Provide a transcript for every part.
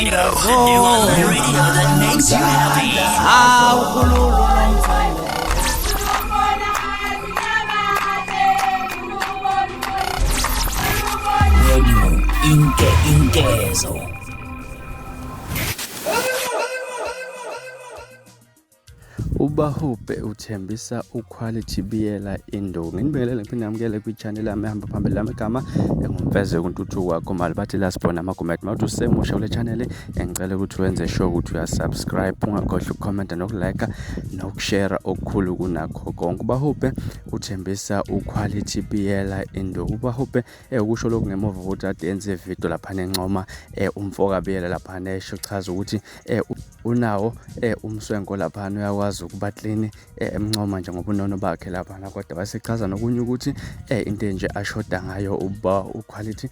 radio. You are the radio that makes you happy. Inkezo. uBahubhe Uthembisa UQuality Biyela induku nginibekele ngiphinde ngamukele kwi-channel yami ehamba phambili lami igama engumfeze kuntuthuko wakho mali bathi lasibona amagumet mawuthi usemusha kule channel ngicela ukuthi wenze sure ukuthi uyasubscribe ungakhohlwa ukucomment nokulike nokushare okukhulu kunakho konke. uBahubhe Uthembisa UQuality Biyela induku. uBahubhe ukusho lokhu ngemuva ukuthi ade yenze video lapha nencoma umfoka Biyela lapha nesho chaza ukuthi unawo umswenko lapha uyakwazi ukuba clean emncoma nje ngoba unono bakhe lapha kodwa basechaza nokunye ukuthi into enje ashoda ngayo uQuality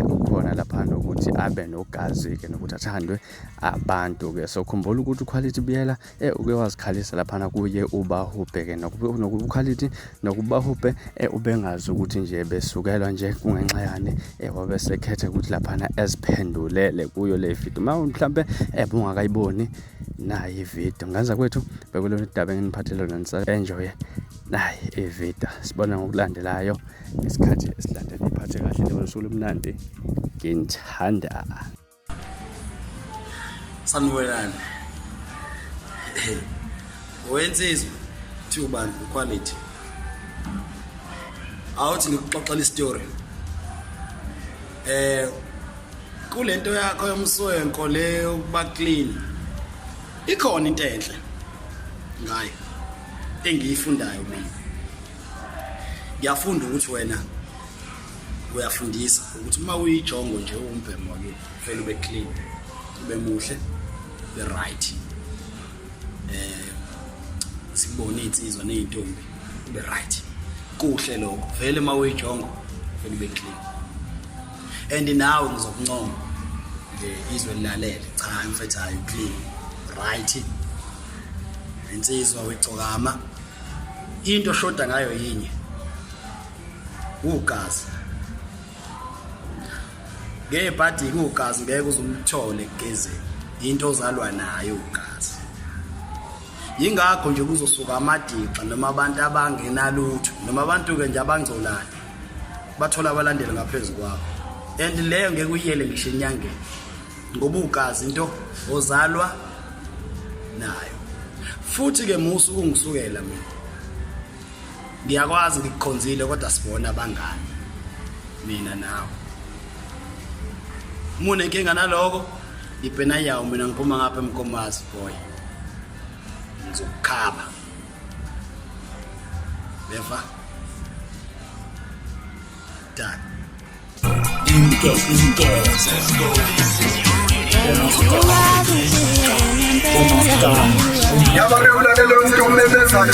ukhona lapha ukuthi abe noGazi ke nokuthi athandwe abantu ke. So khumbula ukuthi uQuality Biyela uke wazikhalisa lapha kuye uBahubhe ke nokuQuality nokuBahubhe ubengazi ukuthi nje besukelwa nje kungenxa yani wabe sekhethe ukuthi lapha eziphendulele kuyo le video. Mhlawumbe bungakayiboni nayi ivideo ngaza kwethu bekule ndaba enginiphathele lona enjoy nayi ivideo sibona ngokulandelayo isikhathi esilandela iphathe kahle lesuku lomnandi ngithanda sanwelana wensizwe thuba uQuality awuthi ngikuxoxela istory kulento yakho yomswenko le ukuba clean ikhona into enhle ngayo engiyifundayo mina. Ngiyafunda ukuthi wena uyafundisa ukuthi uma uyijongo nje uMbhemu wakhe vele ube clean ube muhle ube right sibone insizwa nezintombi ube right kuhle lokho vele uma uyijongo vele ube clean and nawe ngizokuncoma nje izwe lilalele cha mfethayo clean right insizwa wecokama into shoda ngayo yinye uGazi ngebhadi uGazi ngeke uzumthole egezeni into ozalwa nayo uGazi. Yingakho nje kuzosuka amadixa noma abantu abangenalutho noma abantu ke nje abangcolana bathola abalandeli ngaphezulu kwabo and leyo ngeke uyiyele ngisho enyangeni ngoba uGazi into ozalwa nayo. Futhi ke musu kungisukela mina ngiyakwazi ngikukhonzile kodwa sibona abangani mina nawe mune inkinga naloko ibhena yawo mina ngiphuma ngapha eMkomazi boy ngizokukhaba beva done yabareulale umuntu umemezana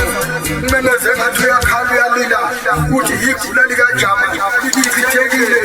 umemeze ngathi uyakhala uyalila uthi igula likajama lichithekile